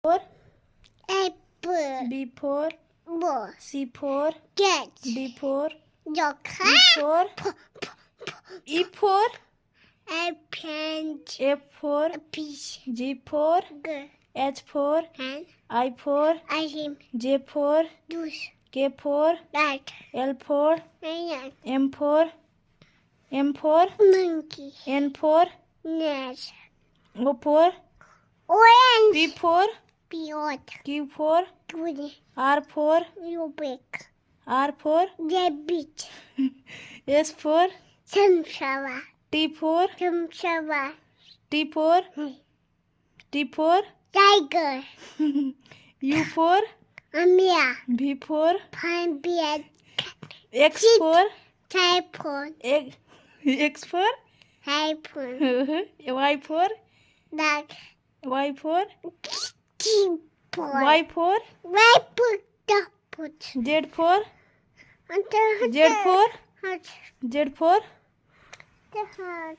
for apple, B for ball, C for cat, D for dog, E for E for elephant, F for fish, G for girl, H for and I for ice cream, J for juice, K for rat, L for lion, M for monkey, N for nurse, O for P orange, for peanut, Q for green, R for rubic, R for rabbit, S for sunflower, T for sunflower, T for tiger, U for Amia, V for pine bear, X Sheep. for typhoon, X for typhoon, Y for dog, Y for teapot, Y for rabbit, dog, Z for the Z for heart, Z for the heart.